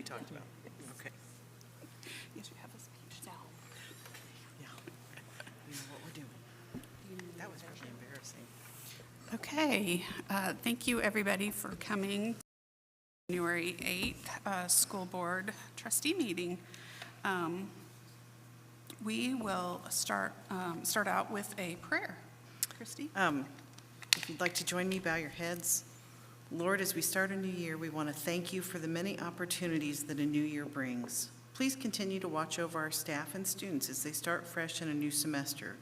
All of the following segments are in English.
talked about. Okay. Yes, you have a speech now. Yeah. We know what we're doing. That was pretty embarrassing. Okay, thank you, everybody, for coming. January 8th, School Board Trustee Meeting. We will start out with a prayer. Christy? If you'd like to join me, bow your heads. Lord, as we start a new year, we want to thank you for the many opportunities that a new year brings. Please continue to watch over our staff and students as they start fresh in a new semester.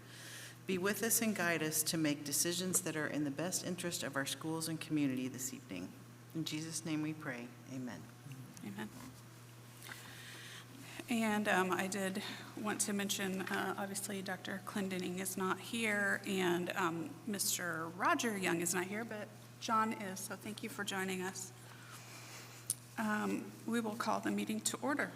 Be with us and guide us to make decisions that are in the best interest of our schools and community this evening. In Jesus' name we pray. Amen. Amen. And I did want to mention, obviously, Dr. Clendening is not here, and Mr. Roger Young is not here, but John is, so thank you for joining us. We will call the meeting to order.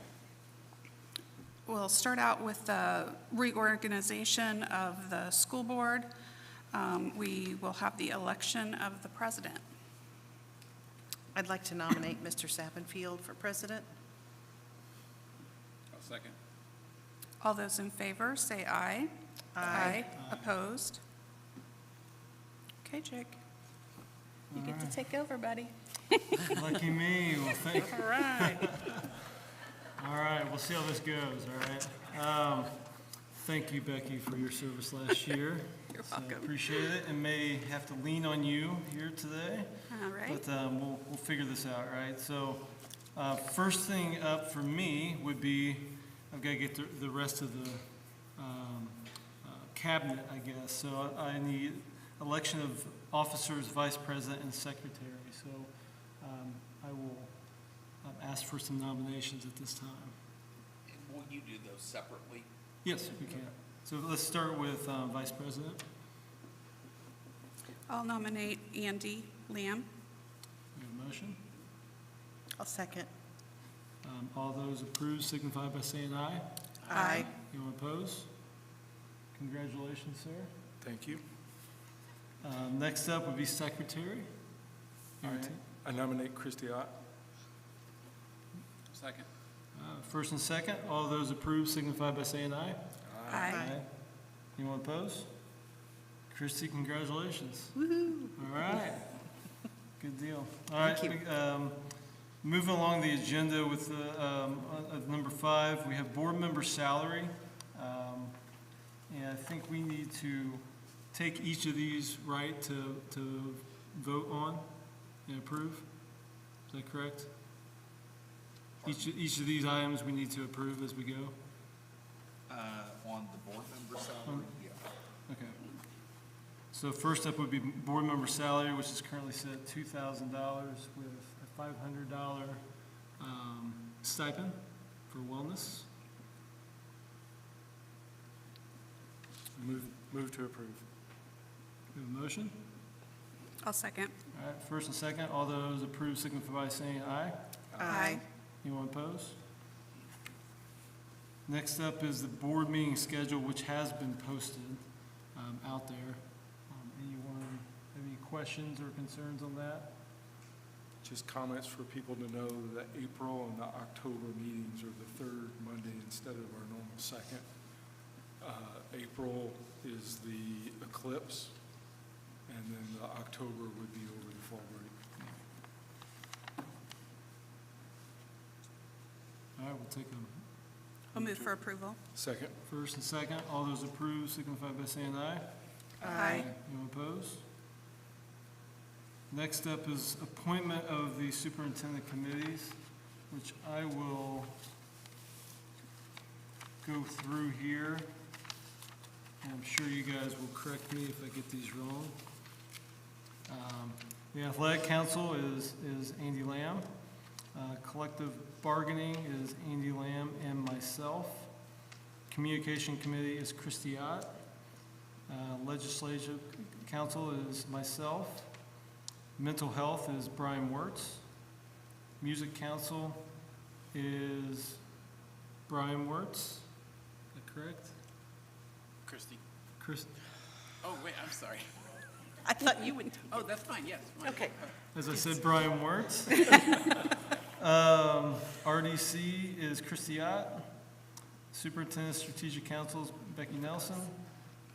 We'll start out with the reorganization of the school board. We will have the election of the president. I'd like to nominate Mr. Sappenfield for president. I'll second. All those in favor, say aye. Aye. Opposed? Okay, Jake. You get to take over, buddy. Lucky me. Well, All right. all right, we'll see how this goes, all right? Thank you, Becky, for your service last year. You're So I welcome. appreciate it, and may have to lean on you here today, All right. but we'll figure this out, right? So first thing up for me would be, I've got to get the rest of the cabinet, I guess. So I need election of officers, vice president, and secretary. So I will ask for some nominations at this time. And will you do those separately? Yes, we can. So let's start with vice president. I'll nominate Andy Lamb. We have a motion. I'll second. All those approved signify by saying aye. Aye. Anyone opposed? Congratulations, sir. Thank you. Next up would be secretary. I nominate Christy Ott. Second. First and second, all those approved signify by saying aye. Aye. Anyone opposed? Christy, congratulations. Woo-hoo. All right. Good deal. All right. Thank you. Moving along the agenda with number 5, we have board member salary. And I think we need to take each of these, right, to vote on and approve. Is that correct? Each of these items we need to approve as we go? On the board member salary, yeah. Okay. So first up would be board member salary, which is currently set at $2,000 with a $500 stipend for wellness. Move to approve. We have a motion. I'll second. All right, first and second, all those approved signify by saying aye. Aye. Anyone opposed? Next up is the board meeting schedule, which has been posted out there. Anyone have any questions or concerns on that? Just comments for people to know that April and the October meetings are the third Monday instead of our normal second. April is the eclipse, and then the October would be over the fall break. All right, we'll take them I'll move for approval. Second. first and second. All those approved signify by saying aye. Aye. Anyone opposed? Next up is appointment of the superintendent committees, which I will go through here. And I'm sure you guys will correct me if I get these wrong. The athletic council is Andy Lamb. Collective bargaining is Andy Lamb and myself. Communication committee is Christy Ott. Legislative council is myself. Mental health is Brian Wirtz. Music council is Brian Wirtz. Is that correct? Christy. Chris, Oh, wait, I'm sorry. I thought you would. Oh, that's fine, yes. fine. Okay. As I said, Brian Wertz. RDC is Christy Ott. Superintendent Strategic Council is Becky Nelson.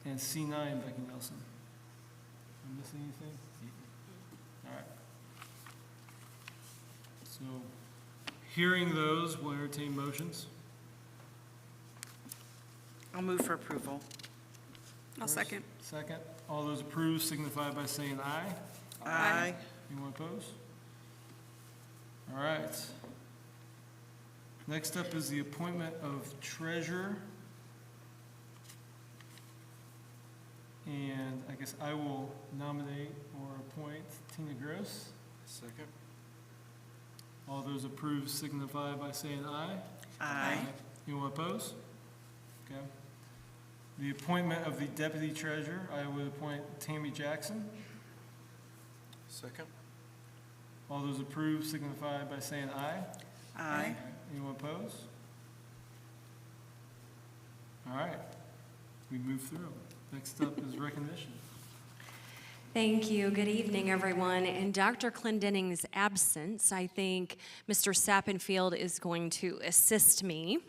And C9, Becky Nelson. Am I missing anything? All right. So, hearing those, we'll entertain motions. I'll move for approval. I'll second. Second. All those approved signify by saying aye. Aye. Anyone opposed? All right. Next up is the appointment of treasurer. And I guess I will nominate or appoint Tina Gross. Second. All those approved signify by saying aye. Aye. Anyone opposed? Okay. The appointment of the deputy treasurer, I would appoint Tammy Jackson. Second. All those approved signify by saying aye. Aye. Anyone opposed? All right, we move through. Next up is recognition. Thank you. Good evening, everyone. In Dr. Clendening's absence, I think Mr. Sappenfield is going to assist me.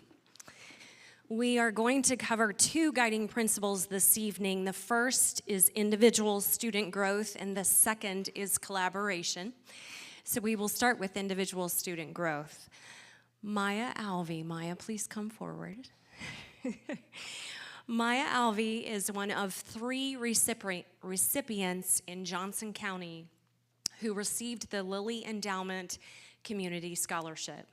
We are going to cover two guiding principles this evening. The first is individual student growth, and the second is collaboration. So we will start with individual student growth. Maya Alvey. Maya, please come forward. Maya Alvey is one of 3 recipients in Johnson County who received the Lilly Endowment Community Scholarship.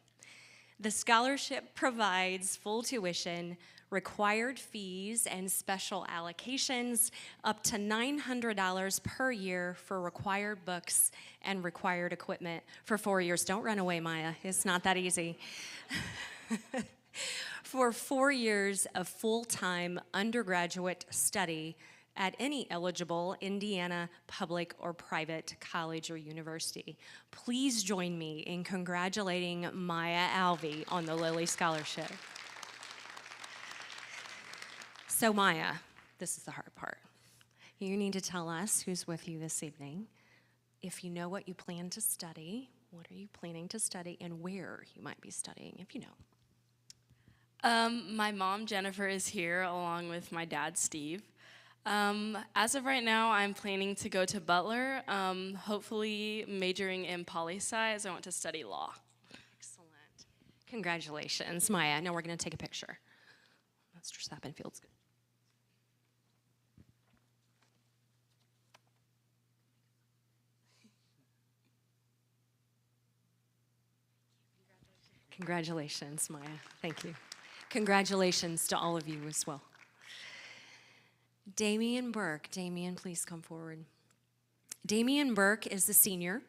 The scholarship provides full tuition, required fees, and special allocations up to $900 per year for required books and required equipment for 4 years. Don't run away, Maya. It's not that easy. For 4 years of full-time undergraduate study at any eligible Indiana public or private college or university. Please join me in congratulating Maya Alvey on the Lilly Scholarship. So Maya, this is the hard part. You need to tell us who's with you this evening. If you know what you plan to study, what are you planning to study, and where you might be studying, if you know. My mom, Jennifer, is here along with my dad, Steve. As of right now, I'm planning to go to Butler, hopefully majoring in poli-sci as I want to study law. Excellent. Congratulations, Maya. Now we're going to take a picture. Mr. Sappenfield's good. Congratulations, Maya. Thank you. Congratulations to all of you as well. Damian Burke. Damian, please come forward. Damian Burke is a senior.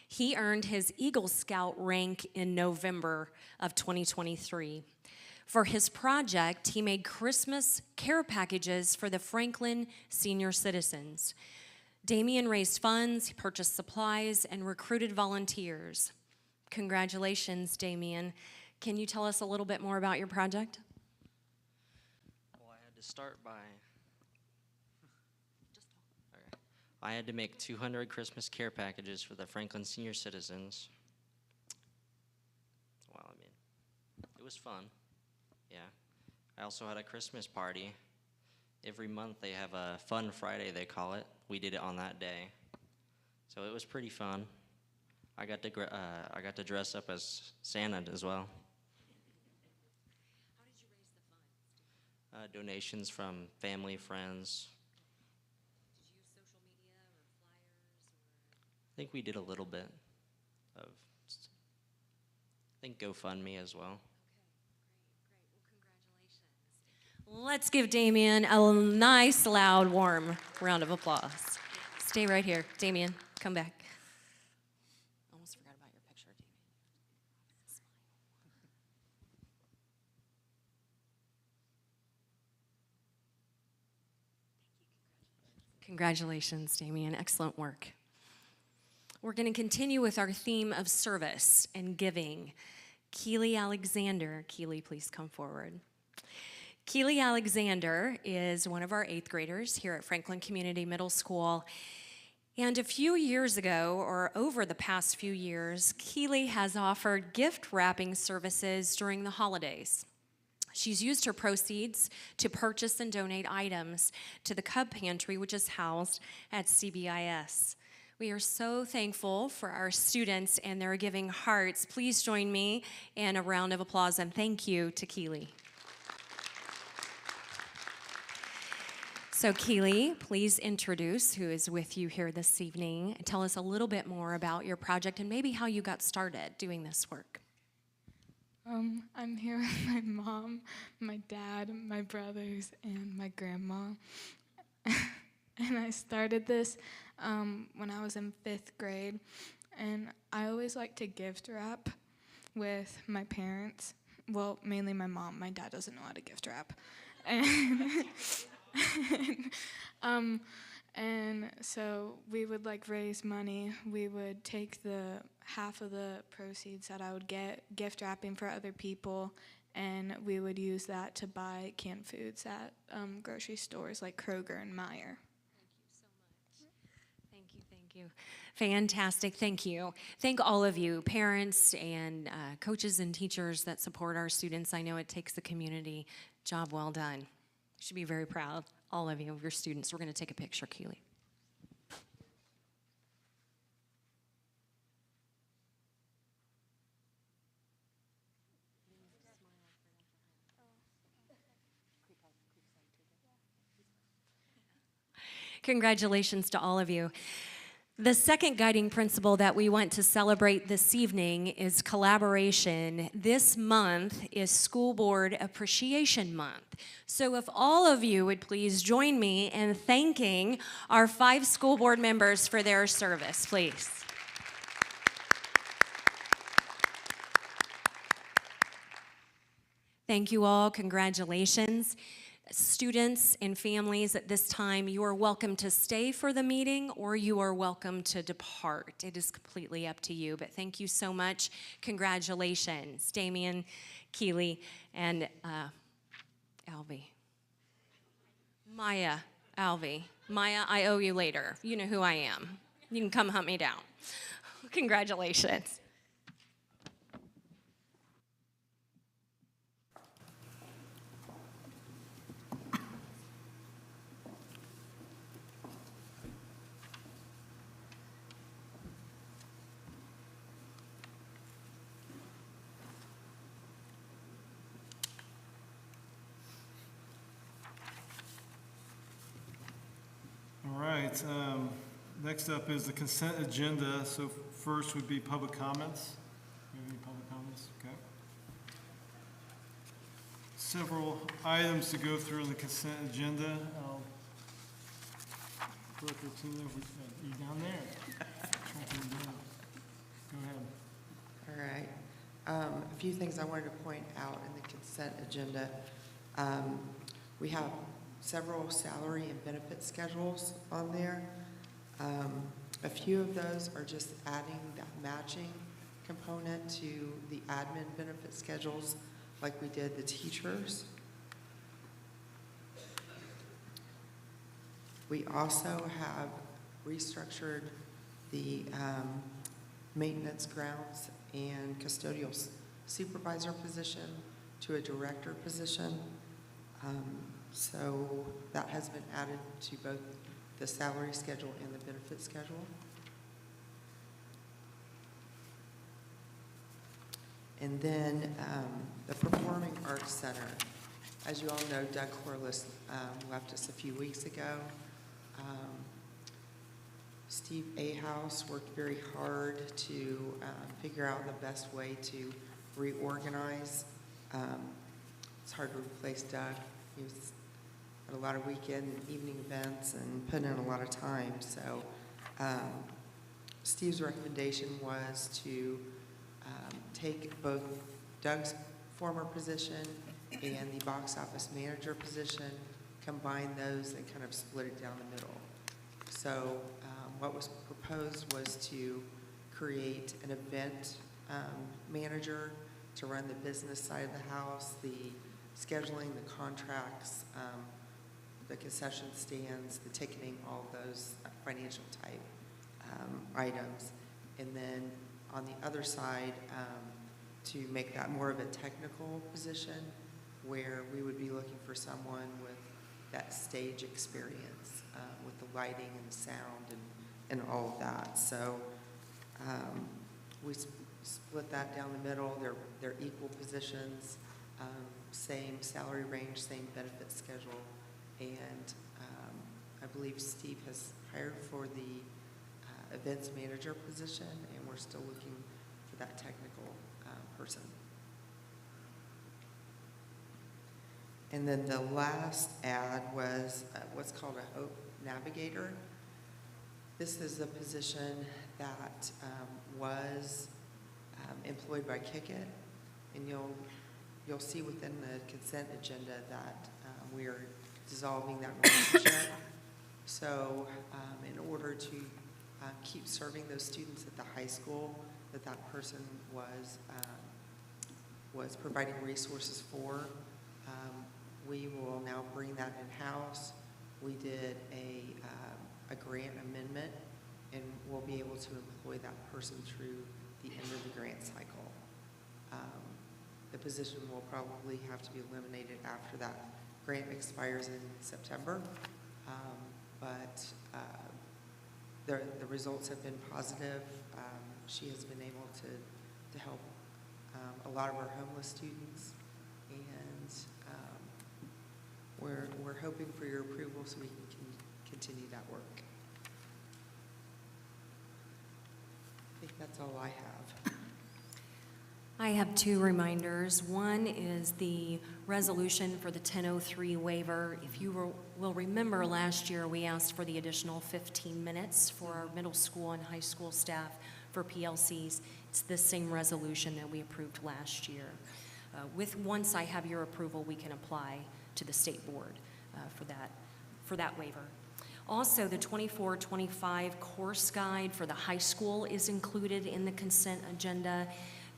He earned his Eagle Scout rank in November of 2023. For his project, he made Christmas care packages for the Franklin senior citizens. Damian raised funds, he purchased supplies, and recruited volunteers. Congratulations, Damian. Can you tell us a little bit more about your project? Well, I had to start by... Okay. I had to make 200 Christmas care packages for the Franklin senior citizens. Well, I mean, it was fun. Yeah. I also had a Christmas party. Every month they have a Fun Friday, they call it. We did it on that day. So it was pretty fun. I got to dress up as Santa as well. How did you raise the funds? Donations from family, friends. Did you use social media or flyers? I think we did a little bit of, I think GoFundMe as well. Well, congratulations. Let's give Damian a nice, loud, warm round of applause. Stay right here. Damian, come back. Almost forgot about your picture, Damian. Congratulations, Damian. Excellent work. We're going to continue with our theme of service and giving. Keely Alexander. Keely, please come forward. Keely Alexander is one of our 8th graders here at Franklin Community Middle School. And a few years ago, or over the past few years, Keeley has offered gift wrapping services during the holidays. She's used her proceeds to purchase and donate items to the Cub Pantry, which is housed at CBIS. We are so thankful for our students and their giving hearts. Please join me in a round of applause and thank you to Keeley. So Keeley, please introduce who is with you here this evening and tell us a little bit more about your project and maybe how you got started doing this work. I'm here with my mom, my dad, my brothers, and my grandma. And I started this when I was in 5th grade. And I always like to gift wrap with my parents. Well, mainly my mom. My dad doesn't know how to gift wrap. And so we would raise money. We would take the half of the proceeds that I would get gift wrapping for other people, and we would use that to buy canned foods at grocery stores like Kroger and Meijer. Thank you. Fantastic, thank you. Thank all of you, parents and coaches and teachers that support our students. I know it takes the community. Job well done. You should be very proud, all of you, of your students. We're going to take a picture, Keeley. Congratulations to all of you. The second guiding principle that we want to celebrate this evening is collaboration. This month is School Board Appreciation Month. So if all of you would please join me in thanking our 5 school board members for their service, please. Thank you all. Congratulations. Students and families, at this time, you are welcome to stay for the meeting or you are welcome to depart. It is completely up to you, but thank you so much. Congratulations, Damien, Keeley, and Alvy. Maya, Alvy. Maya, I owe you later. You know who I am. You can come hunt me down. Congratulations. All right, next up is the consent agenda. So first would be public comments. Do you have any public comments? Okay. Several items to go through on the consent agenda. Brooke or Tina, you down there? Go ahead. All right. A few things I wanted to point out in the consent agenda. We have several salary and benefit schedules on there. A few of those are just adding that matching component to the admin benefit schedules like we did the teachers. We also have restructured the maintenance, grounds, and custodial supervisor position to a director position. So that has been added to both the salary schedule and the benefit schedule. And then the Performing Arts Center. As you all know, Doug Corliss left us a few weeks ago. Steve Ahaus worked very hard to figure out the best way to reorganize. It's hard to replace Doug. He was at a lot of weekend and evening events and put in a lot of time. So Steve's recommendation was to take both Doug's former position and the box office manager position, combine those and kind of split it down the middle. So what was proposed was to create an event manager to run the business side of the house, the scheduling, the contracts, the concession stands, the ticketing, all of those financial type items. And then on the other side, to make that more of a technical position where we would be looking for someone with that stage experience, with the lighting and the sound and all of that. So we split that down the middle. They're equal positions, same salary range, same benefit schedule. And I believe Steve has hired for the events manager position, and we're still looking for that technical person. And then the last ad was what's called a Hope Navigator. This is a position that was employed by Kickit, and you'll see within the consent agenda that we are dissolving that relationship. So in order to keep serving those students at the high school that person was providing resources for, we will now bring that in-house. We did a grant amendment, and we'll be able to employ that person through the end of the grant cycle. The position will probably have to be eliminated after that grant expires in September, but the results have been positive. She has been able to help a lot of our homeless students, and we're hoping for your approval so we can continue that work. I think that's all I have. I have two reminders. One is the resolution for the 1003 waiver. If you will remember, last year we asked for the additional 15 minutes for our middle school and high school staff for PLCs. It's the same resolution that we approved last year. Once I have your approval, we can apply to the state board for that waiver. Also, the 24-25 course guide for the high school is included in the consent agenda.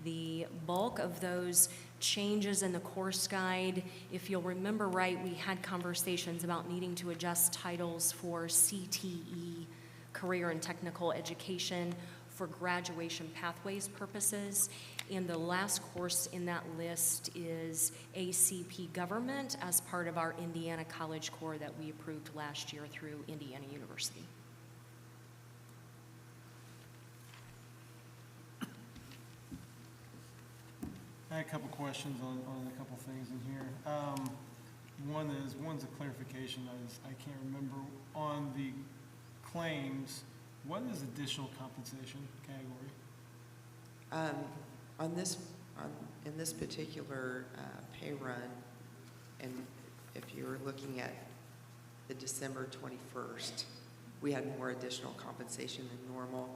The bulk of those changes in the course guide, if you'll remember right, we had conversations about needing to adjust titles for CTE, career and technical education, for graduation pathways purposes. And the last course in that list is ACP Government as part of our Indiana College Corps that we approved last year through Indiana University. I had a couple questions on a couple things in here. One's a clarification. I can't remember. On the claims, what is additional compensation category? In this particular pay run, and if you're looking at the December 21st, we had more additional compensation than normal.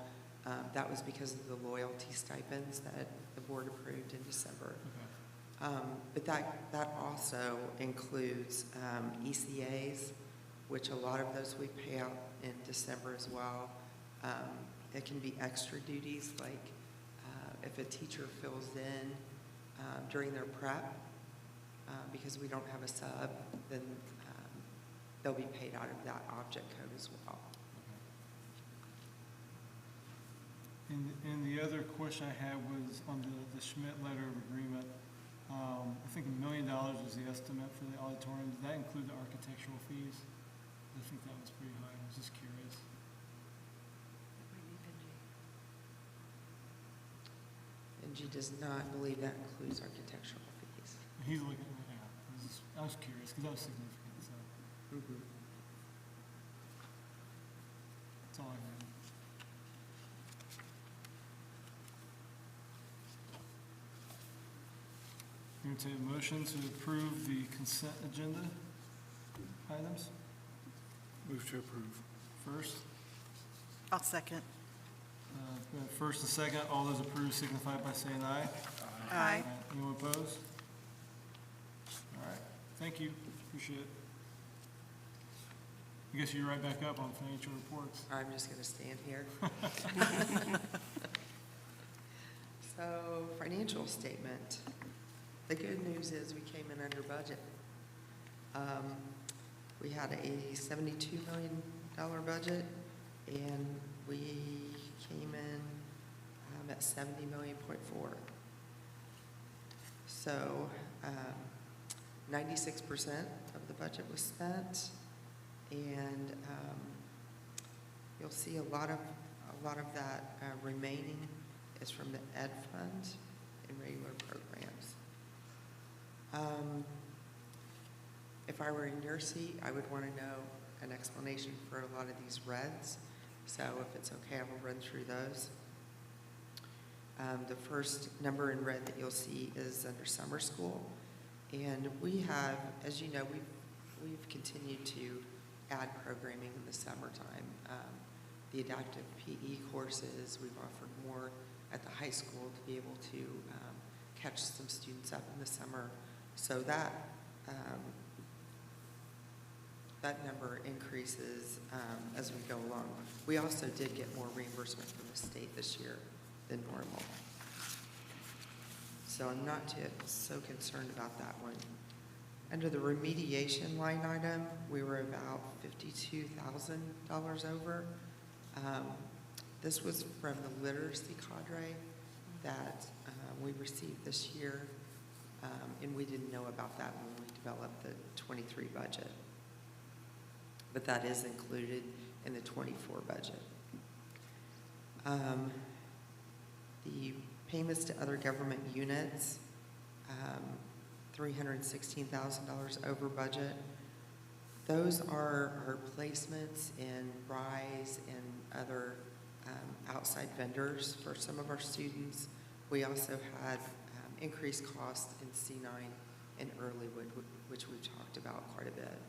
That was because of the loyalty stipends that the board approved in December. Okay. But that also includes ECAs, which a lot of those we pay out in December as well. It can be extra duties, like if a teacher fills in during their prep, because we don't have a sub, then they'll be paid out of that object code as well. And the other question I had was on the Schmidt letter of agreement. I think $1 million was the estimate for the auditorium. Did that include the architectural fees? I think that was pretty high. I was just curious. Benji does not believe that includes architectural fees. He's looking at it now. I was curious because that was significant. So that's all I had. Entertain a motion to approve the consent agenda items. Move to approve. First, I'll second. first and second, all those approved signify by saying aye. Aye. Anyone opposed? All right, thank you, appreciate it. I guess you're right back up on financial reports. I'm just going to stand here. So, financial statement. The good news is we came in under budget. We had a $72 million budget, and we came in at 70 million point four. So 96% of the budget was spent, and you'll see a lot of that remaining is from the ed fund and regular programs. If I were in your seat, I would want to know an explanation for a lot of these reds. So if it's okay, I will run through those. The first number in red that you'll see is under summer school. And we have, as you know, we've continued to add programming in the summertime. The adaptive PE courses, we've offered more at the high school to be able to catch some students up in the summer. So that number increases as we go along. We also did get more reimbursement from the state this year than normal. So I'm not so concerned about that one. Under the remediation line item, we were about $52,000 over. This was from the literacy cadre that we received this year, and we didn't know about that when we developed the 23 budget. But that is included in the 24 budget. The payments to other government units, $316,000 over budget. Those are our placements in RISE and other outside vendors for some of our students. We also had increased costs in C9 and Earlywood, which we've talked about quite a bit.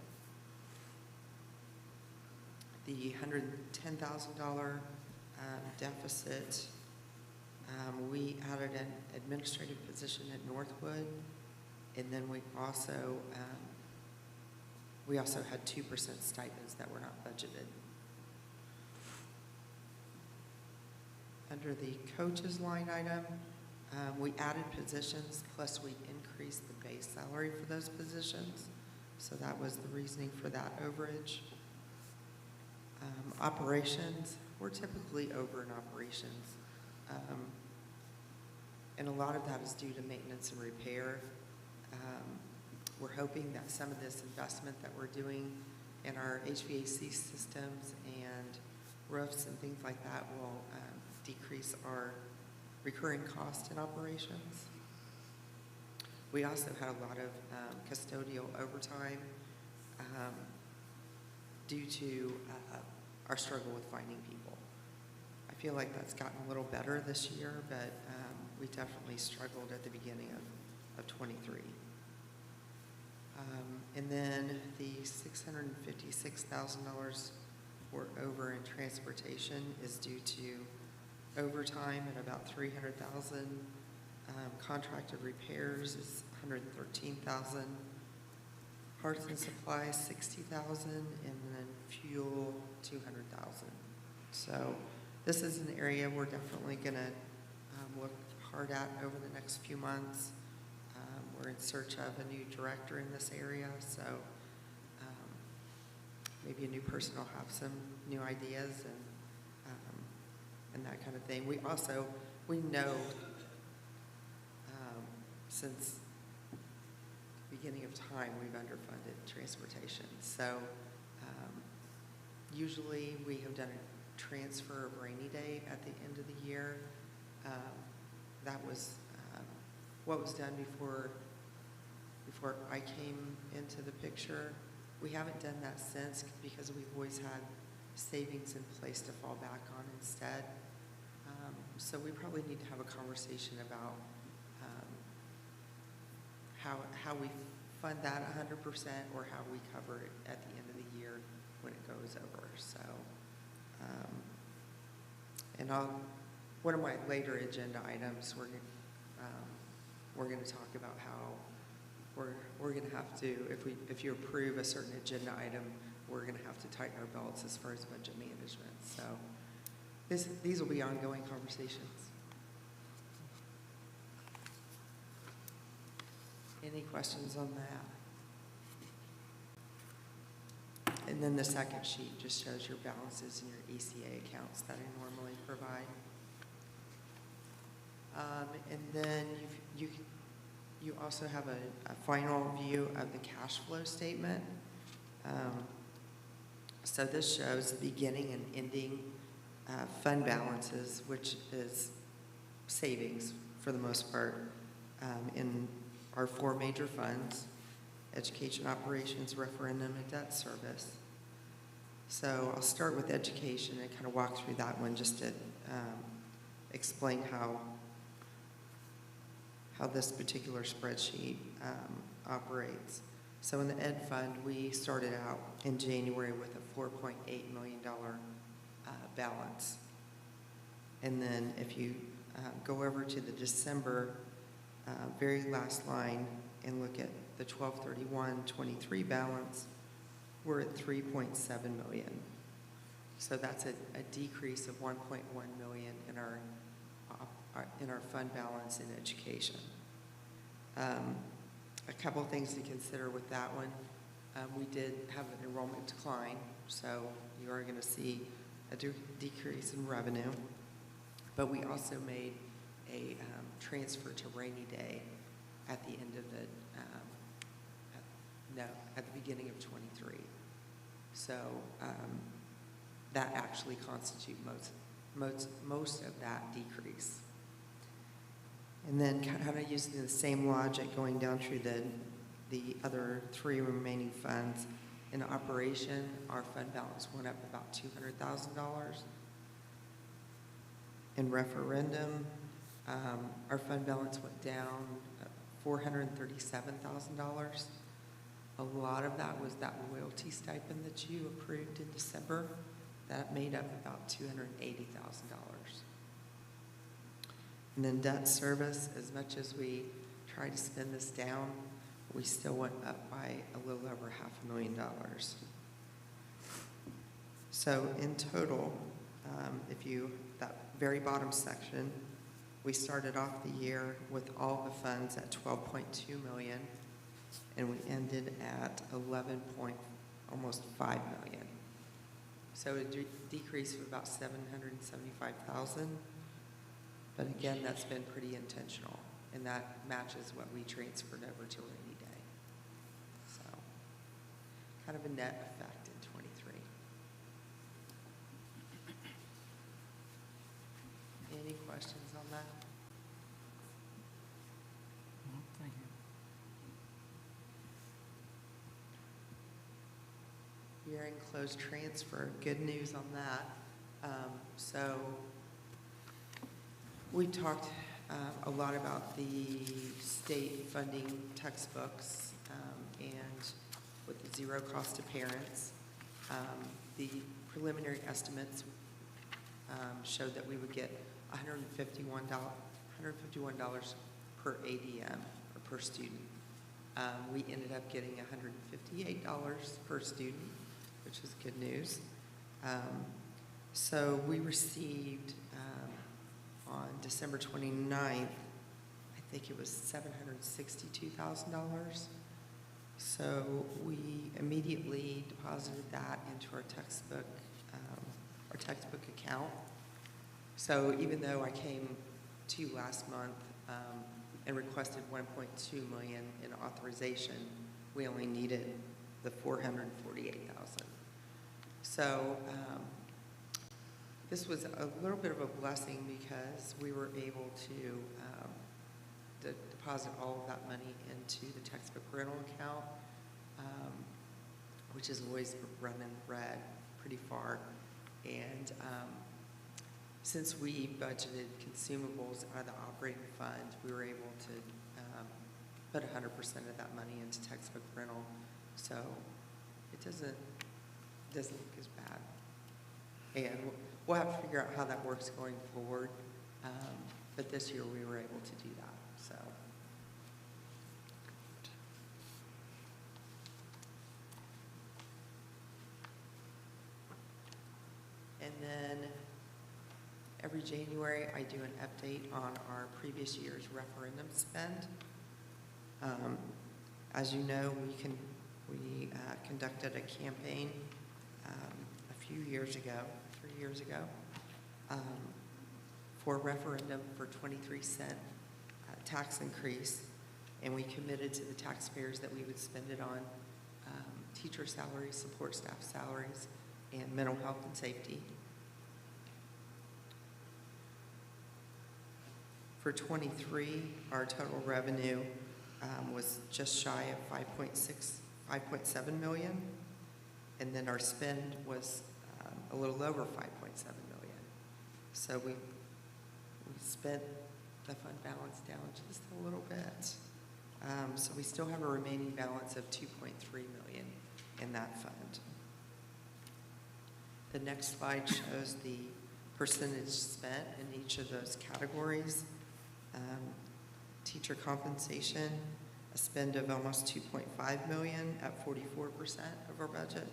The $110,000 deficit, we added an administrative position at Northwood, and then we also had 2% stipends that were not budgeted. Under the coaches line item, we added positions, plus we increased the base salary for those positions. So that was the reasoning for that overage. Operations, we're typically over in operations. And a lot of that is due to maintenance and repair. We're hoping that some of this investment that we're doing in our HVAC systems and roofs and things like that will decrease our recurring cost in operations. We also had a lot of custodial overtime due to our struggle with finding people. I feel like that's gotten a little better this year, but we definitely struggled at the beginning of 23. And then the $656,000 for over in transportation is due to overtime at about $300,000. Contracted repairs is $113,000. Parts and supplies, $60,000, and then fuel, $200,000. So this is an area we're definitely going to look hard at over the next few months. We're in search of a new director in this area, so maybe a new person will have some new ideas and that kind of thing. We know since the beginning of time we've underfunded transportation. So usually we have done a transfer of rainy day at the end of the year. That was what was done before I came into the picture. We haven't done that since because we've always had savings in place to fall back on instead. So we probably need to have a conversation about how we fund that 100% or how we cover it at the end of the year when it goes over. So, and one of my later agenda items, we're going to talk about how we're going to have to, if you approve a certain agenda item, we're going to have to tighten our belts as far as budget management. So these will be ongoing conversations. Any questions on that? And then the second sheet just shows your balances in your ECA accounts that I normally provide. And then you also have a final view of the cash flow statement. So this shows the beginning and ending fund balances, which is savings for the most part in our 4 major funds: education, operations, referendum, and debt service. So I'll start with education and kind of walk through that one just to explain how this particular spreadsheet operates. So in the ed fund, we started out in January with a $4.8 million balance. And then if you go over to the December very last line and look at the 12/31/23 balance, we're at $3.7 million. So that's a decrease of $1.1 million in our fund balance in education. A couple things to consider with that one. We did have an enrollment decline, so you are going to see a decrease in revenue. But we also made a transfer to rainy day at the end of at the beginning of 23. So that actually constitutes most of that decrease. And then kind of using the same logic going down through the other 3 remaining funds. In operation, our fund balance went up about $200,000. In referendum, our fund balance went down $437,000. A lot of that was that loyalty stipend that you approved in December. That made up about $280,000. And then debt service, as much as we try to spend this down, we still went up by a little over $500,000. So in total, that very bottom section, we started off the year with all the funds at $12.2 million, and we ended at almost $5 million. So a decrease of about $775,000. But again, that's been pretty intentional, and that matches what we transferred over to rainy day. So kind of a net effect in 23. Any questions on that? Thank you. Year-end closed transfer, good news on that. So we talked a lot about the state funding textbooks and with the zero cost to parents. The preliminary estimates showed that we would get $151 per ADM or per student. We ended up getting $158 per student, which is good news. So we received on December 29th, I think it was $762,000. So we immediately deposited that into our textbook account. So even though I came to you last month and requested $1.2 million in authorization, we only needed the $448,000. So this was a little bit of a blessing because we were able to deposit all of that money into the textbook rental account, which is always running red pretty far. And since we budgeted consumables out of the operating fund, we were able to put 100% of that money into textbook rental. So it doesn't look as bad. And we'll have to figure out how that works going forward. But this year we were able to do that. So. And then every January I do an update on our previous year's referendum spend. As you know, we conducted a campaign a few years ago, 3 years ago, for a referendum for 23-cent tax increase, and we committed to the taxpayers that we would spend it on teacher salaries, support staff salaries, and mental health and safety. For 23, our total revenue was just shy of 5.7 million, and then our spend was a little over 5.7 million. So we spent the fund balance down just a little bit. So we still have a remaining balance of 2.3 million in that fund. The next slide shows the percentage spent in each of those categories. Teacher compensation, a spend of almost 2.5 million at 44% of our budget.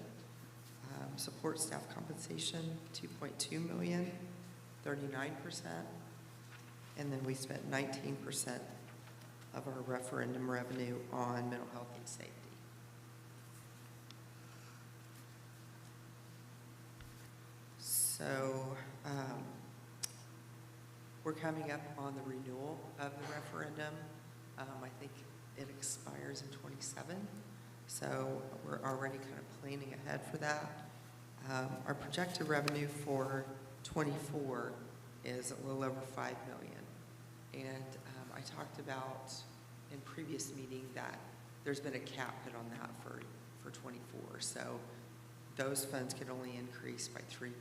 Support staff compensation, 2.2 million, 39%. And then we spent 19% of our referendum revenue on mental health and safety. So we're coming up on the renewal of the referendum. I think it expires in 27. So we're already kind of planning ahead for that. Our projected revenue for 24 is a little over 5 million. And I talked about in previous meeting that there's been a cap put on that for 24. So those funds could only increase by 3%.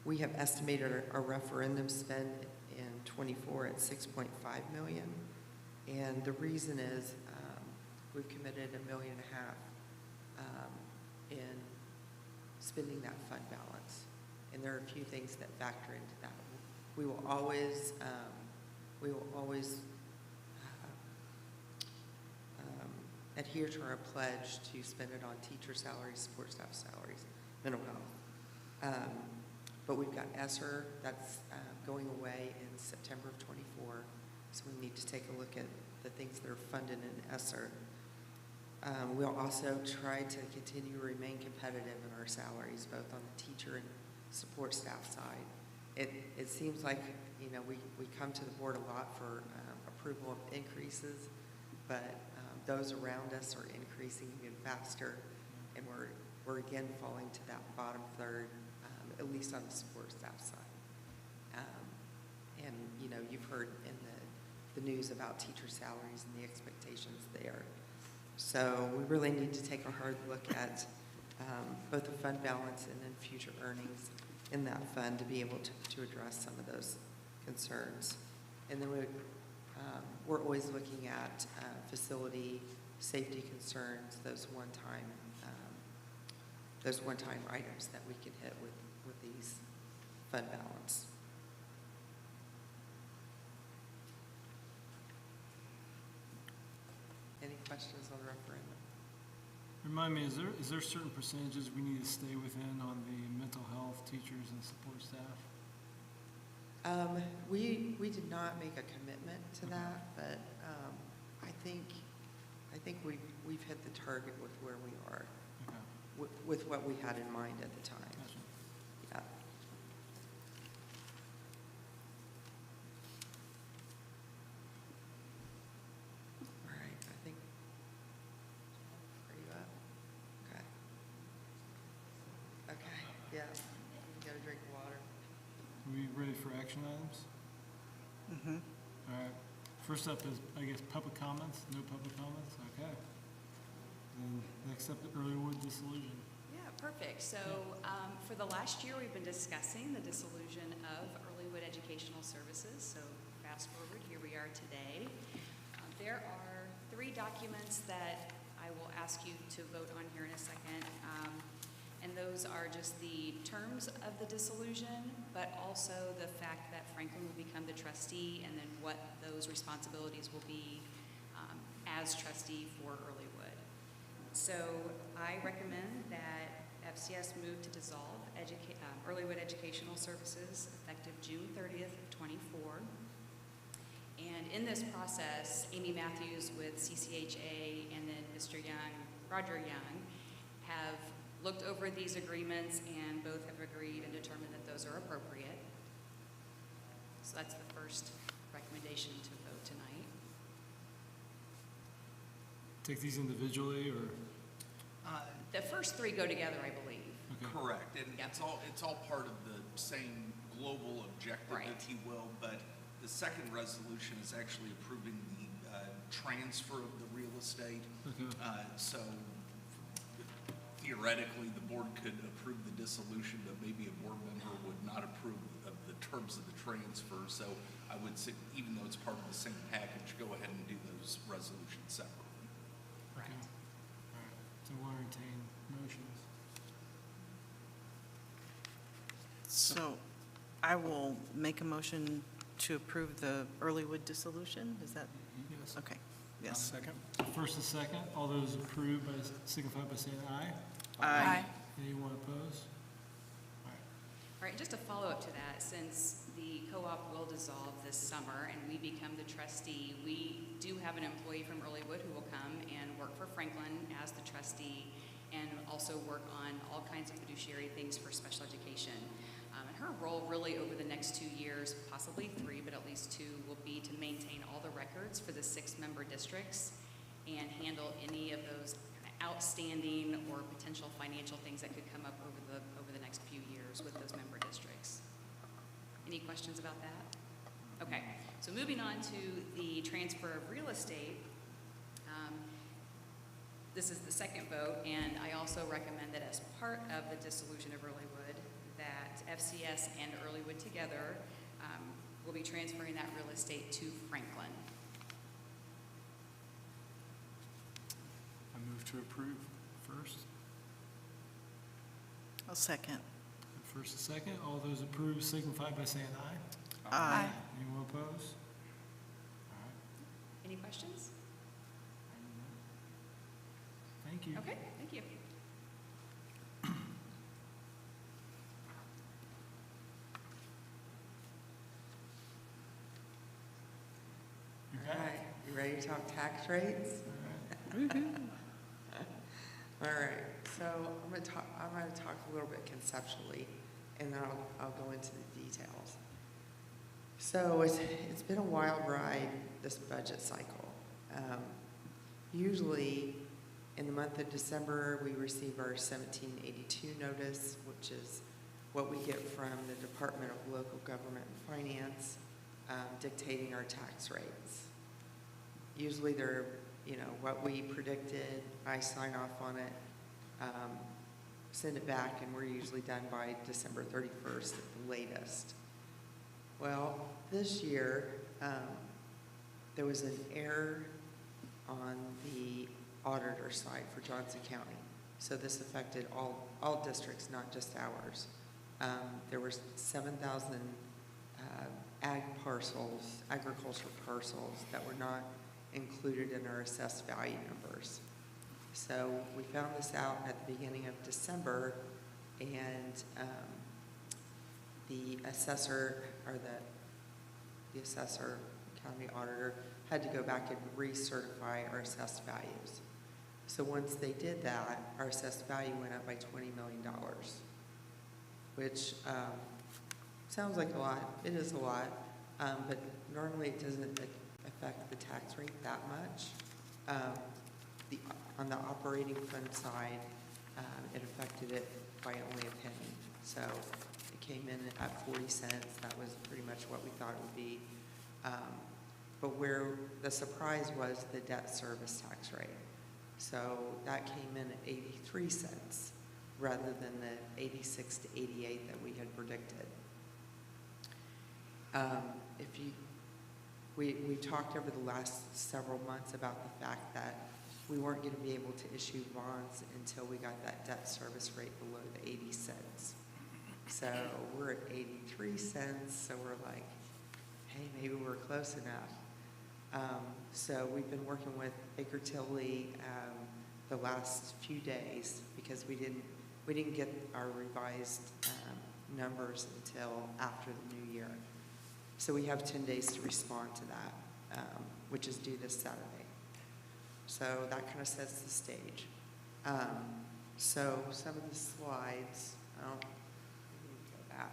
We have estimated our referendum spend in 24 at 6.5 million. And the reason is we've committed $1.5 million in spending that fund balance. And there are a few things that factor into that. We will always adhere to our pledge to spend it on teacher salaries, support staff salaries, mental health. But we've got ESSER that's going away in September of 24, so we need to take a look at the things that are funded in ESSER. We'll also try to continue to remain competitive in our salaries, both on the teacher and support staff side. It seems like, you know, we come to the board a lot for approval of increases, but those around us are increasing even faster, and we're again falling to that bottom third, at least on the support staff side. And you know, you've heard in the news about teacher salaries and the expectations there. So we really need to take a hard look at both the fund balance and then future earnings in that fund to be able to address some of those concerns. And then we're always looking at facility safety concerns, those one-time items that we can hit with these fund balance. Any questions on the referendum? Remind me, is there certain percentages we need to stay within on the mental health teachers and support staff? We did not make a commitment to that, but I think we've hit the target with where we are, Okay. with what we had in mind at the time. Gotcha. Yeah. All right, I think. Are you up? Okay. Okay. Yeah. You got a drink of water. Are we ready for action items? Mm-hmm. All right. First up is, I guess, public comments. No public comments? Okay. Then next up, the Earlywood dissolution. Yeah, perfect. So for the last year, we've been discussing the dissolution of Earlywood Educational Services. So fast forward, here we are today. There are 3 documents that I will ask you to vote on here in a second. And those are just the terms of the dissolution, but also the fact that Franklin will become the trustee and then what those responsibilities will be as trustee for Earlywood. So I recommend that FCS move to dissolve Earlywood Educational Services effective June 30th of 24. And in this process, Amy Matthews with CCHA and then Mr. Young, Roger Young, have looked over these agreements and both have agreed and determined that those are appropriate. So that's the first recommendation to vote tonight. Take these individually, or? The first three go together, I believe. Okay. Correct, and Yep. it's all part of the same global objective, Right. if you will, but the second resolution is actually approving the transfer of the real estate. Okay. So theoretically, the board could approve the dissolution, but maybe a board member would not approve of the terms of the transfer. So I would say, even though it's part of the same package, go ahead and do those resolutions separately. Okay. All right. So we'll entertain motions. So I will make a motion to approve the Earlywood dissolution. Is that, Yes. okay, yes. Second? First and second, all those approved signify by saying aye. Aye. Anyone opposed? All right. All right, just a follow-up to that, since the co-op will dissolve this summer and we become the trustee, we do have an employee from Earlywood who will come and work for Franklin as the trustee and also work on all kinds of fiduciary things for special education. And her role really over the next 2 years, possibly 3, but at least 2, will be to maintain all the records for the 6-member districts and handle any of those outstanding or potential financial things that could come up over the next few years with those member districts. Any questions about that? Okay, so moving on to the transfer of real estate. This is the second vote, and I also recommend that as part of the dissolution of Earlywood, that FCS and Earlywood together will be transferring that real estate to Franklin. I move to approve first. I'll second. First and second, all those approved signify by saying aye. Aye. Anyone opposed? All right. Any questions? Thank you. Okay, thank you. You're All right, back. you ready to talk tax rates? All right. All right, so I'm gonna talk a little bit conceptually, and then I'll go into the details. So it's been a wild ride, this budget cycle. Usually, in the month of December, we receive our 1782 notice, which is what we get from the Department of Local Government and Finance, dictating our tax rates. Usually they're, what we predicted, I sign off on it, send it back, and we're usually done by December 31st at the latest. Well, this year, there was an error on the auditor side for Johnson County. So this affected all districts, not just ours. There were 7,000 agriculture parcels that were not included in our assessed value numbers. So we found this out at the beginning of December, and the assessor, or the assessor, county auditor, had to go back and recertify our assessed values. So once they did that, our assessed value went up by $20 million, which sounds like a lot. It is a lot, but normally it doesn't affect the tax rate that much. On the operating fund side, it affected it by only a penny. So it came in at 40 cents. That was pretty much what we thought it would be. But where the surprise was the debt service tax rate. So that came in at 83 cents rather than the 86 to 88 that we had predicted. We talked over the last several months about the fact that we weren't going to be able to issue bonds until we got that debt service rate below the 80 cents. So we're at 83 cents, so we're like, hey, maybe we're close enough. So we've been working with Baker Tilly the last few days because we didn't get our revised numbers until after the new year. So we have 10 days to respond to that, which is due this Saturday. So that kind of sets the stage. So some of the slides, let me go back.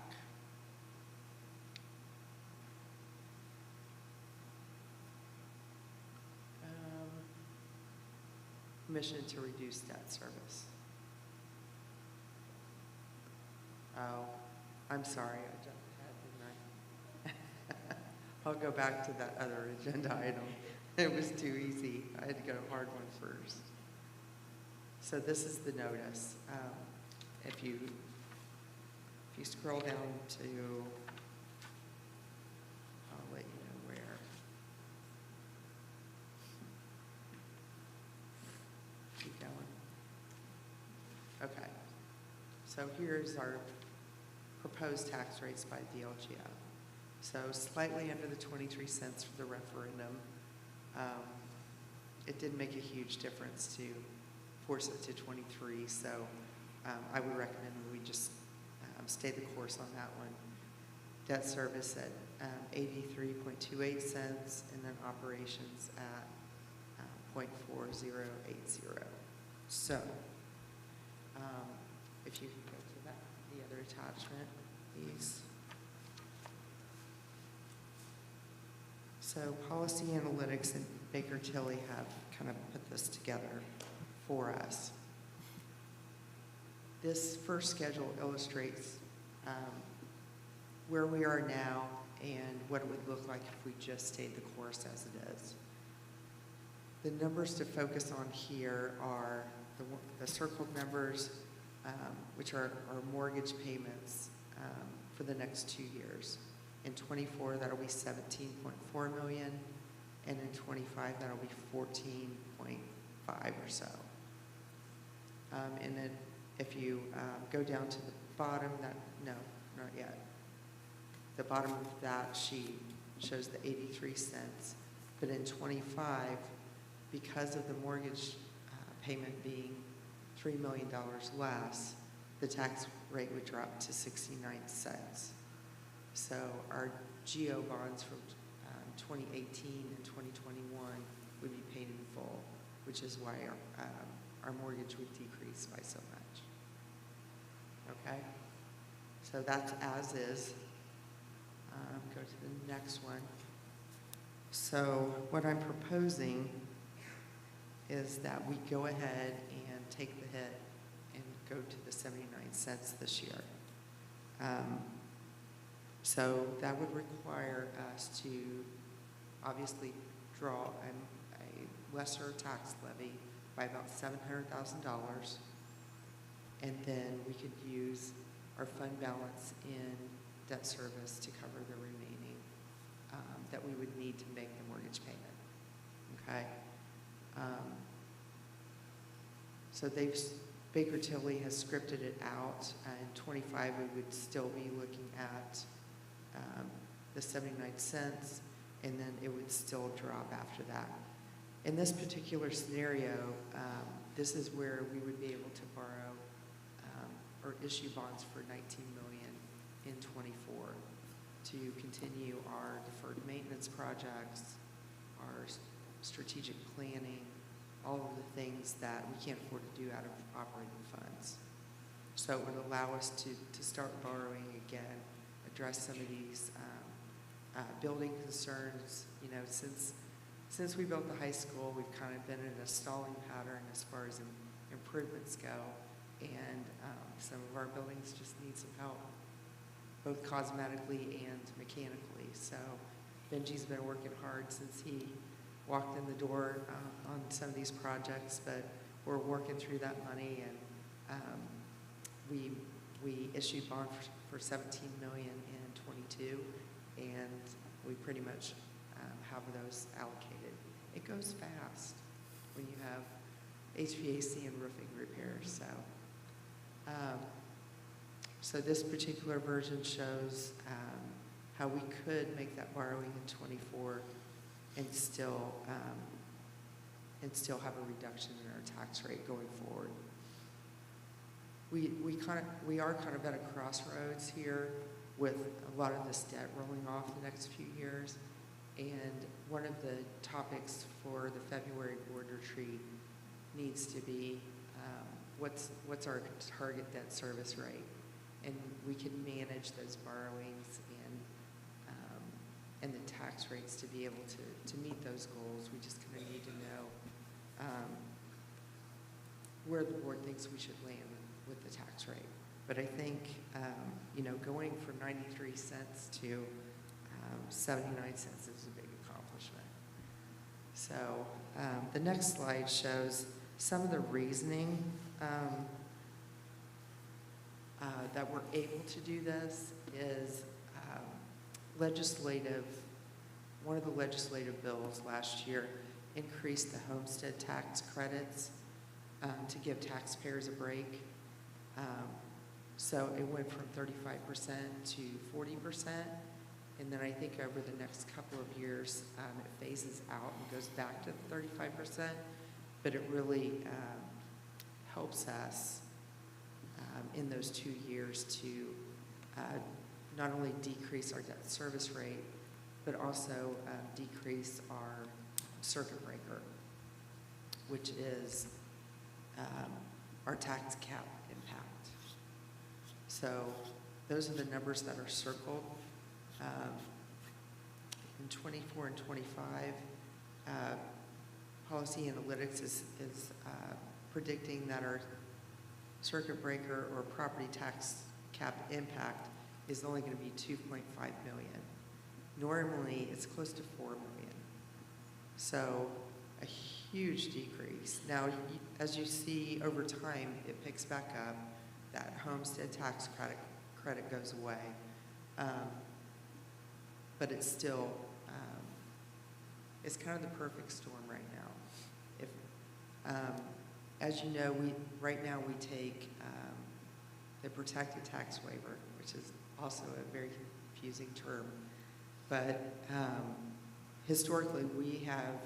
Mission to reduce debt service. Oh, I'm sorry, I jumped ahead, didn't I? I'll go back to that other agenda item. It was too easy. I had to go to hard one first. So this is the notice. If you scroll down to, I'll let you know where. Keep going. Okay. So here's our proposed tax rates by DLGF. So slightly under the 23 cents for the referendum. It didn't make a huge difference to force it to 23, so I would recommend we just stay the course on that one. Debt service at 83.28 cents, and then operations at 0.4080. So if you can go to that, the other attachment, please. So Policy Analytics and Baker Tilly have kind of put this together for us. This first schedule illustrates where we are now and what it would look like if we just stayed the course as it is. The numbers to focus on here are the circled numbers, which are our mortgage payments for the next 2 years. In 24, that'll be 17.4 million, and in 25, that'll be 14.5 or so. And then if you go down to the bottom, no, not yet. The bottom of that sheet shows the 83 cents, but in 25, because of the mortgage payment being $3 million less, the tax rate would drop to 69 cents. So our GO bonds from 2018 and 2021 would be paid in full, which is why our mortgage would decrease by so much. Okay? So that's as is. Go to the next one. So what I'm proposing is that we go ahead and take the hit and go to the 79 cents this year. So that would require us to obviously draw a lesser tax levy by about $700,000, and then we could use our fund balance in debt service to cover the remaining that we would need to make the mortgage payment. Okay. So Baker Tilly has scripted it out. In 25, we would still be looking at the 79 cents, and then it would still drop after that. In this particular scenario, this is where we would be able to borrow or issue bonds for $19 million in 24 to continue our deferred maintenance projects, our strategic planning, all of the things that we can't afford to do out of operating funds. So it would allow us to start borrowing again, address some of these building concerns. You know, since we built the high school, we've kind of been in a stalling pattern as far as improvements go, and some of our buildings just need some help, both cosmetically and mechanically. So Benji's been working hard since he walked in the door on some of these projects, but we're working through that money, and we issued bond for $17 million in 22, and we pretty much have those allocated. It goes fast when you have HVAC and roofing repairs. So this particular version shows how we could make that borrowing in 24 and still have a reduction in our tax rate going forward. We are kind of at a crossroads here with a lot of this debt rolling off the next few years, And one of the topics for the February board retreat needs to be what's our target debt service rate? And we can manage those borrowings and the tax rates to be able to meet those goals. We just kind of need to know where the board thinks we should land with the tax rate. But I think, going from 93 cents to 79 cents is a big accomplishment. So the next slide shows some of the reasoning that we're able to do this is one of the legislative bills last year increased the homestead tax credits to give taxpayers a break. So it went from 35% to 40%. And then I think over the next couple of years, it phases out and goes back to 35%. But it really helps us in those 2 years to not only decrease our debt service rate, but also decrease our circuit breaker, which is our tax cap impact. So those are the numbers that are circled. In 24 and 25, Policy Analytics is predicting that our circuit breaker or property tax cap impact is only going to be 2.5 million. Normally, it's close to 4 million. So a huge decrease. Now, as you see over time, it picks back up. That homestead tax credit goes away. But it's still, it's kind of the perfect storm right now. As you know, right now we take the protected tax waiver, which is also a very confusing term. But historically, we have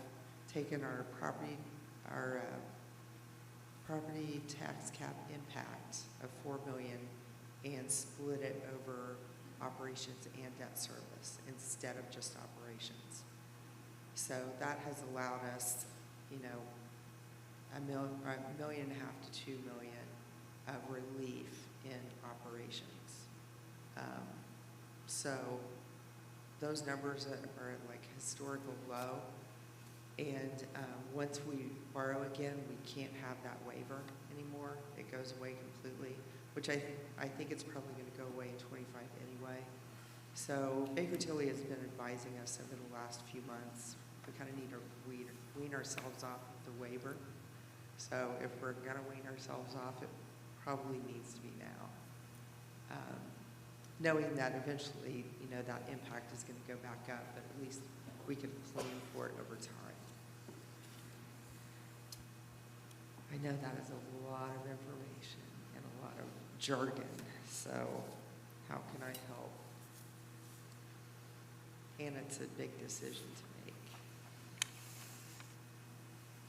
taken our property tax cap impact of $4 million and split it over operations and debt service instead of just operations. So that has allowed us, $1.5 million to $2 million of relief in operations. So those numbers are at like historical low. And once we borrow again, we can't have that waiver anymore. It goes away completely, which I think it's probably going to go away in 25 anyway. So Baker Tilly has been advising us over the last few months. We kind of need to wean ourselves off of the waiver. So if we're going to wean ourselves off, it probably needs to be now. Knowing that eventually, that impact is going to go back up, but at least we can plan for it over time. I know that is a lot of information and a lot of jargon, so how can I help? And it's a big decision to make.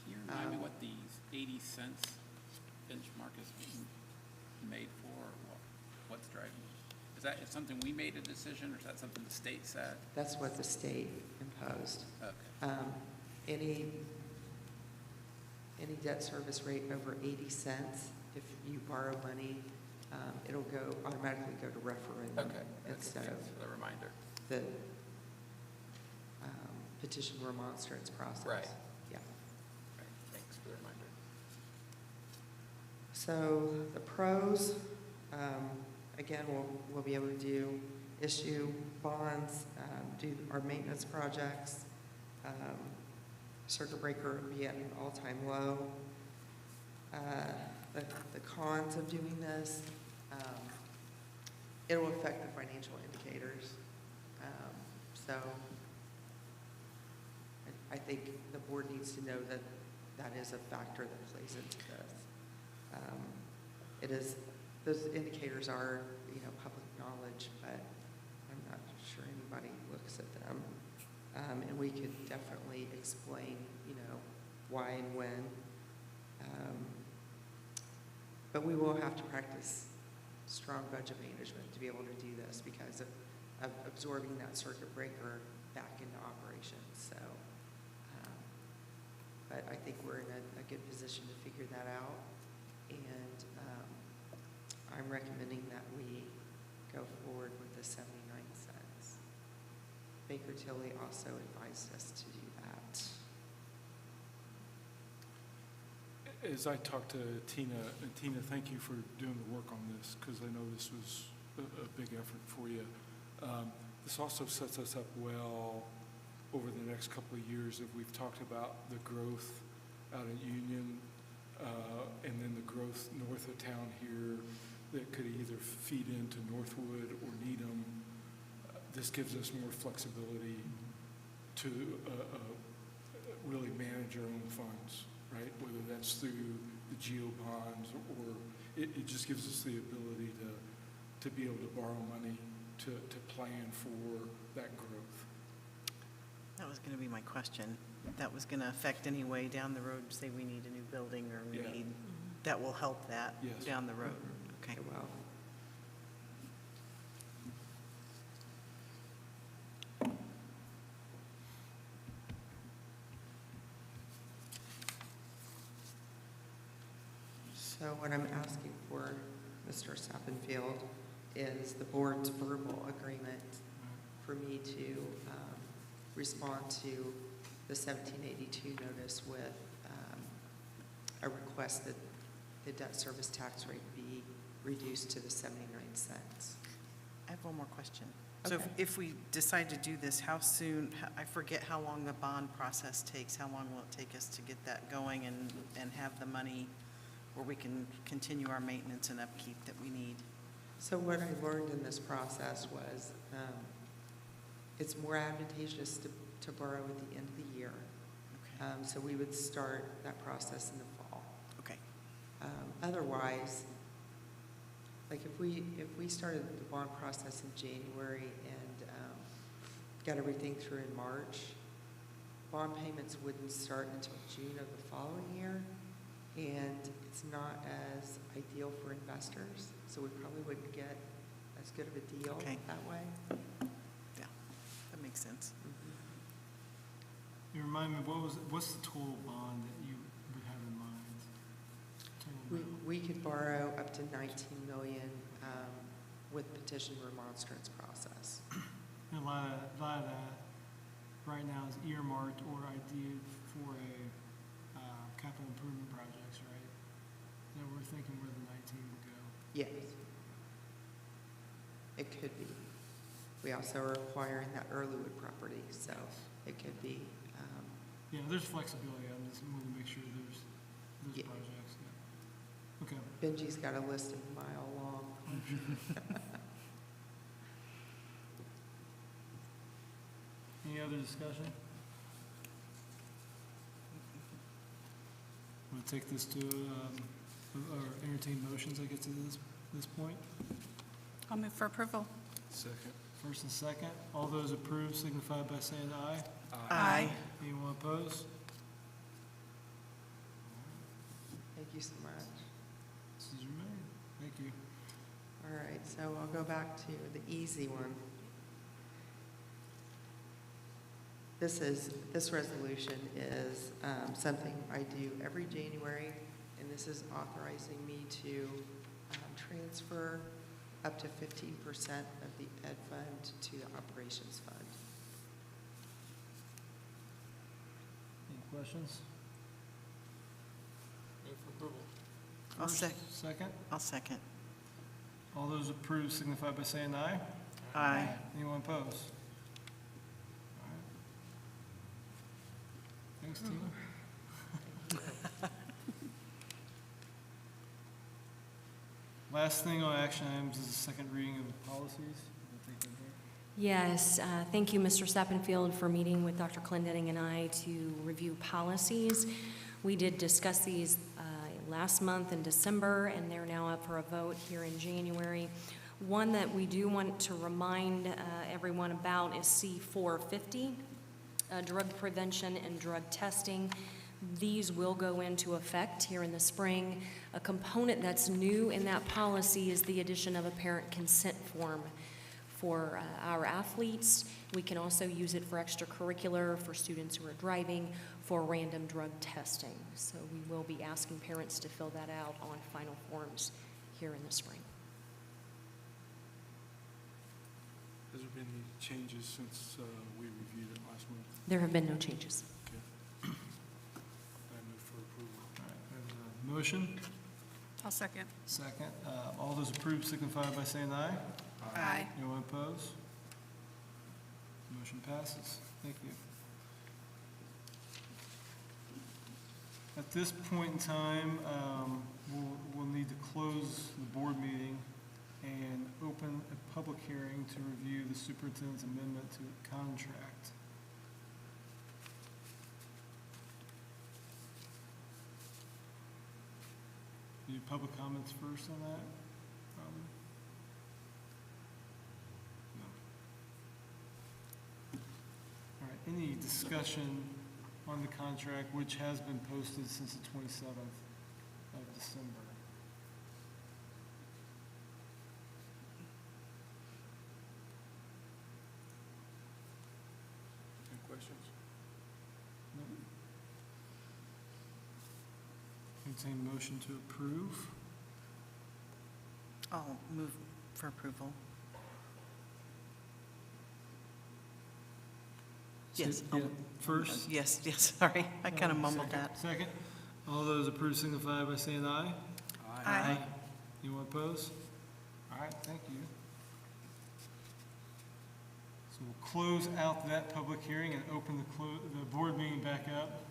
Can you remind me what the 80 cents benchmark is being made for, or what's driving it? Is that something we made a decision, or is that something the state said? That's what the state imposed. Okay. Any debt service rate over 80 cents, if you borrow money, it'll automatically go to referendum. Okay. Instead of the reminder. the petition remonstrance process. Right. Yeah. Right. Thanks for the reminder. So the pros, again, we'll be able to issue bonds, do our maintenance projects. Circuit breaker will be at an all-time low. The cons of doing this, it will affect the financial indicators. So I think the board needs to know that that is a factor that plays into this. Those indicators are, public knowledge, but I'm not sure anybody looks at them. And we could definitely explain, why and when. But we will have to practice strong budget management to be able to do this because of absorbing that circuit breaker back into operations. but I think we're in a good position to figure that out. And I'm recommending that we go forward with the 79 cents. Baker Tilly also advised us to do that. As I talked to Tina, and Tina, thank you for doing the work on this, because I know this was a big effort for you. This also sets us up well over the next couple of years if we've talked about the growth out in Union, and then the growth north of town here that could either feed into Northwood or Needham. This gives us more flexibility to really manage our own funds, right? Whether that's through the GEO bonds, or it just gives us the ability to be able to borrow money to plan for that growth. That was going to be my question. That was going to affect any way down the road, say we need a new building or we Yeah. need, that will help that Yes. down the road. Okay. Okay, well, so what I'm asking for, Mr. Sappenfield, is the board's verbal agreement for me to respond to the 1782 notice with a request that the debt service tax rate be reduced to the 79 cents. I have one more question. So Okay. if we decide to do this, how soon, I forget how long the bond process takes, how long will it take us to get that going and have the money where we can continue our maintenance and upkeep that we need? So what I learned in this process was it's more advantageous to borrow at the end of the year. Okay. So we would start that process in the fall. Okay. Otherwise, like if we started the bond process in January and got everything through in March, bond payments wouldn't start until June of the following year, and it's not as ideal for investors, so we probably wouldn't get as good of a deal Okay. that way. Yeah, that makes sense. You remind me, what's the total bond that you would have in mind? Total amount? We could borrow up to 19 million with petition remonstrance process. And a lot of that right now is earmarked or ideated for a capital improvement projects, right? That we're thinking where the 19 would go. Yes. It could be. We also are acquiring that Earlywood property, so it could be. Yeah, there's flexibility. I just want to make sure there's Yeah. projects. Yeah. Okay. Benji's got a list a mile long. Any other discussion? Want to take this to, or entertain motions, I guess, to this point? I'll move for approval. Second. First and second. All those approved signify by saying aye. Aye. Anyone opposed? Thank you so much. Decision made. Thank you. All right, so I'll go back to the easy one. This resolution is something I do every January, and this is authorizing me to transfer up to 15% of the ed fund to the operations fund. Any questions? I'll First, second. I'll second. All those approved signify by saying aye. Aye. Anyone opposed? All right. Thanks, Tina. Last thing on action items is the second reading of the policies. We'll take that back. Yes, thank you, Mr. Sappenfield, for meeting with Dr. Clendenning and I to review policies. We did discuss these last month in December, and they're now up for a vote here in January. One that we do want to remind everyone about is C450, drug prevention and drug testing. These will go into effect here in the spring. A component that's new in that policy is the addition of a parent consent form for our athletes. We can also use it for extracurricular, for students who are driving, for random drug testing. So we will be asking parents to fill that out on final forms here in the spring. Has there been any changes since we reviewed it last month? There have been no changes. Okay. I move for approval. All right, there's a motion, I'll second. second. All those approved signify by saying aye. Aye. Anyone opposed? Motion passes. Thank you. At this point in time, we'll need to close the board meeting and open a public hearing to review the superintendent's amendment to the contract. Do public comments first on that? No. All right, any discussion on the contract, which has been posted since the 27th of December? Any questions? No. Entertain motion to approve. I'll move for approval. Yes. Yeah, first? Yes, sorry. I kind of mumbled Second. that. Second. All those approved signify by saying aye. Aye. Anyone opposed? All right, thank you. So we'll close out that public hearing and open the board meeting back up.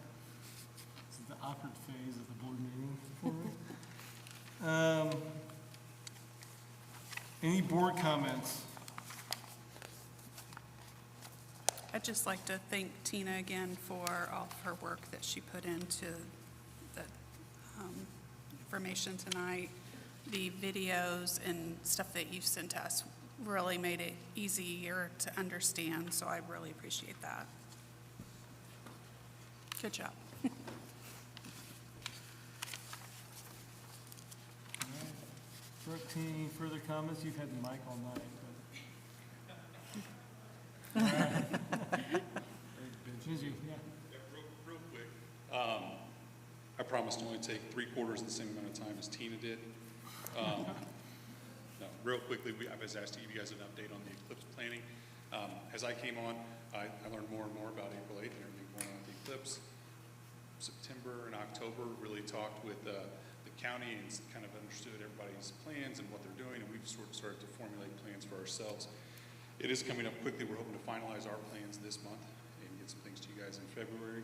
This is the awkward phase of the board meeting for me. Any board comments? I'd just like to thank Tina again for all of her work that she put into the information tonight. The videos and stuff that you've sent us really made it easier to understand, so I really appreciate that. Good job. All right. Brooke, any further comments? You've had the mic all night, but. All right. Benji, yeah. Real quick, I promise to only take 3/4 the same amount of time as Tina did. No, real quickly, I was asked to give you guys an update on the eclipse planning. As I came on, I learned more and more about April 8th and everything going on with the eclipse. September and October, really talked with the county and kind of understood everybody's plans and what they're doing, and we've sort of started to formulate plans for ourselves. It is coming up quickly. We're hoping to finalize our plans this month and get some things to you guys in February.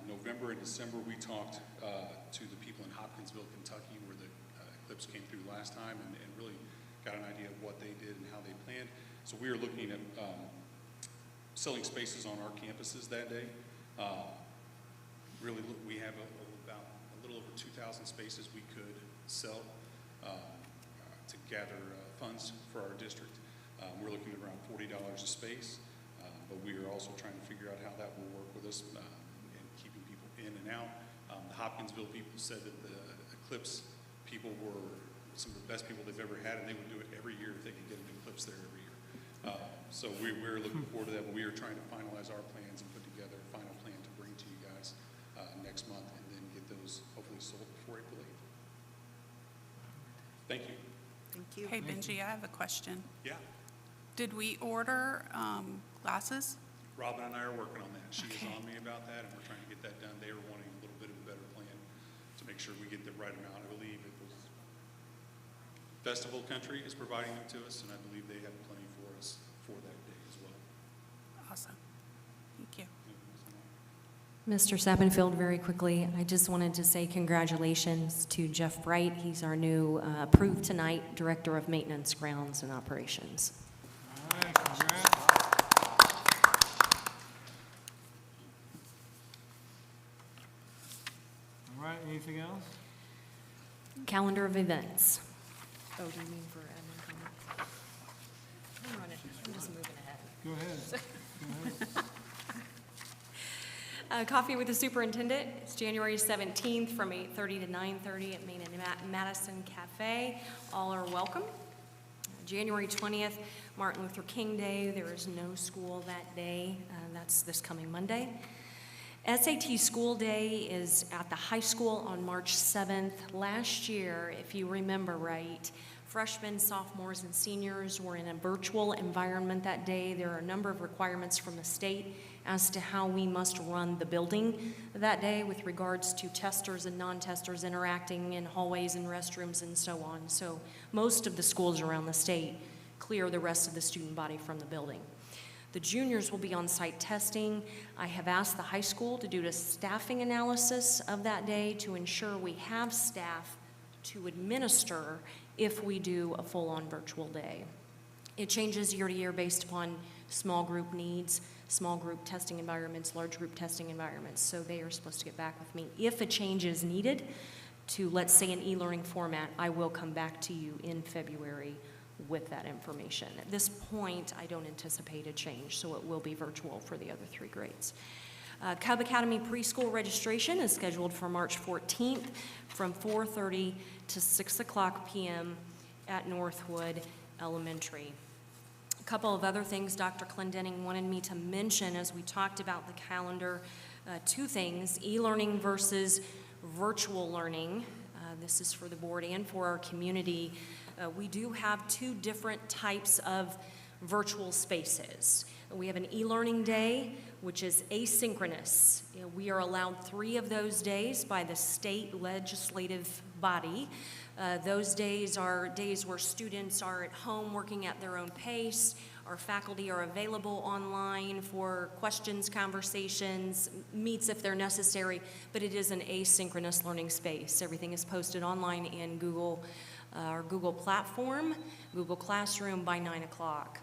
November and December, we talked to the people in Hopkinsville, Kentucky, where the eclipse came through last time, and really got an idea of what they did and how they planned. So we are looking at selling spaces on our campuses that day. Really, we have about a little over 2,000 spaces we could sell to gather funds for our district. We're looking at around $40 a space, but we are also trying to figure out how that will work with us and keeping people in and out. The Hopkinsville people said that the Eclipse people were some of the best people they've ever had, and they would do it every year if they could get an Eclipse there every year. So we're looking forward to that, but we are trying to finalize our plans and put together a final plan to bring to you guys next month, and then get those hopefully sold before April 8th. Thank you. Thank you. Hey, Benji, I have a question. Yeah. Did we order glasses? Robin and I are working on that. She Okay. is on me about that, and we're trying to get that done. They were wanting a little bit of a better plan to make sure we get the right amount. I believe it was Festival Country is providing them to us, and I believe they have plenty for us for that day as well. Awesome. Thank you. Mr. Sappenfield, very quickly, I just wanted to say congratulations to Jeff Bright. He's our new approved tonight Director of Maintenance, Grounds, and Operations. All right, congrats. All right, anything else? Calendar of events. Oh, do you mean for admin comment? I'm running, I'm just moving ahead. Go ahead. Go ahead. Coffee with the Superintendent, it's January 17th from 8:30 to 9:30 at Main and Madison Cafe. All are welcome. January 20th, Martin Luther King Day. There is no school that day. That's this coming Monday. SAT School Day is at the high school on March 7th. Last year, if you remember right, freshmen, sophomores, and seniors were in a virtual environment that day. There are a number of requirements from the state as to how we must run the building that day with regards to testers and non-testers interacting in hallways and restrooms and so on. So most of the schools around the state clear the rest of the student body from the building. The juniors will be on-site testing. I have asked the high school to do a staffing analysis of that day to ensure we have staff to administer if we do a full-on virtual day. It changes year to year based upon small group needs, small group testing environments, large group testing environments. So they are supposed to get back with me. If a change is needed to, let's say, an e-learning format, I will come back to you in February with that information. At this point, I don't anticipate a change, so it will be virtual for the other 3 grades. Cub Academy preschool registration is scheduled for March 14th from 4:30 to 6 o'clock p.m. at Northwood Elementary. A couple of other things Dr. Clendenning wanted me to mention as we talked about the calendar. 2 things, e-learning versus virtual learning. This is for the board and for our community. We do have 2 different types of virtual spaces. We have an e-learning day, which is asynchronous. We are allowed 3 of those days by the state legislative body. Those days are days where students are at home working at their own pace. Our faculty are available online for questions, conversations, meets if they're necessary, but it is an asynchronous learning space. Everything is posted online in our Google platform, Google Classroom by 9 o'clock.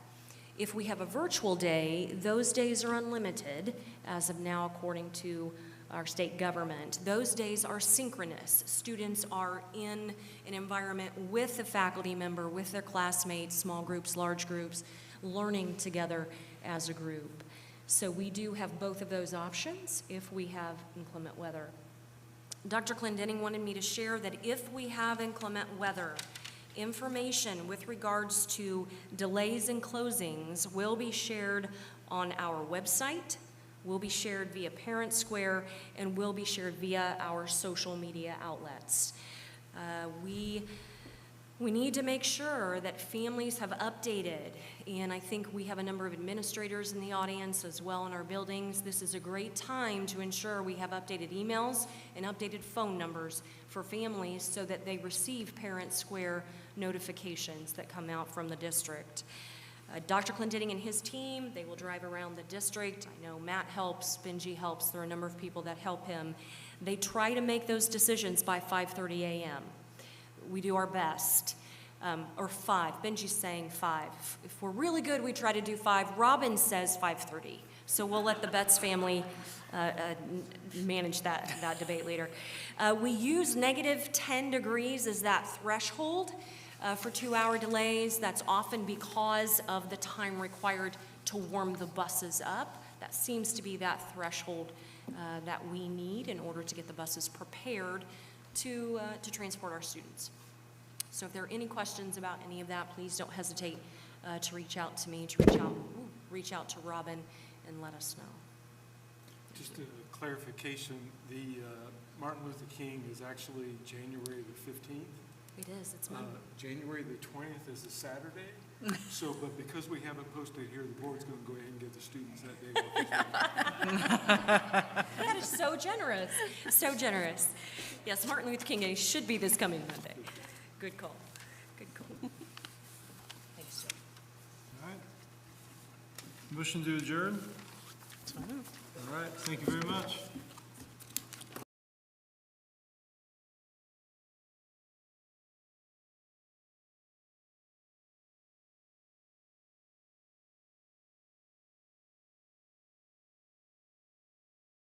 If we have a virtual day, those days are unlimited as of now according to our state government. Those days are synchronous. Students are in an environment with a faculty member, with their classmates, small groups, large groups, learning together as a group. So we do have both of those options if we have inclement weather. Dr. Clendenning wanted me to share that if we have inclement weather, information with regards to delays and closings will be shared on our website, will be shared via Parent Square, and will be shared via our social media outlets. We need to make sure that families have updated, and I think we have a number of administrators in the audience as well in our buildings. This is a great time to ensure we have updated emails and updated phone numbers for families so that they receive Parent Square notifications that come out from the district. Dr. Clendenning and his team, they will drive around the district. I know Matt helps, Benji helps, there are a number of people that help him. They try to make those decisions by 5:30 a.m. We do our best, or 5. Benji's saying 5. If we're really good, we try to do 5. Robin says 5:30, so we'll let the Betts family manage that debate later. We use -10 degrees as that threshold for 2-hour delays. That's often because of the time required to warm the buses up. That seems to be that threshold that we need in order to get the buses prepared to transport our students. So if there are any questions about any of that, please don't hesitate to reach out to me, to reach out to Robin, and let us know. Just a clarification, the Martin Luther King is actually January the 15th. It is, it's Monday. January the 20th is a Saturday. So, but because we haven't posted here, the board's going to go ahead and give the students that day. That is so generous, so generous. Yes, Martin Luther King Day should be this coming Monday. Good call, good call. Thanks, Joe. All right. Motion to adjourn? All right, thank you very much.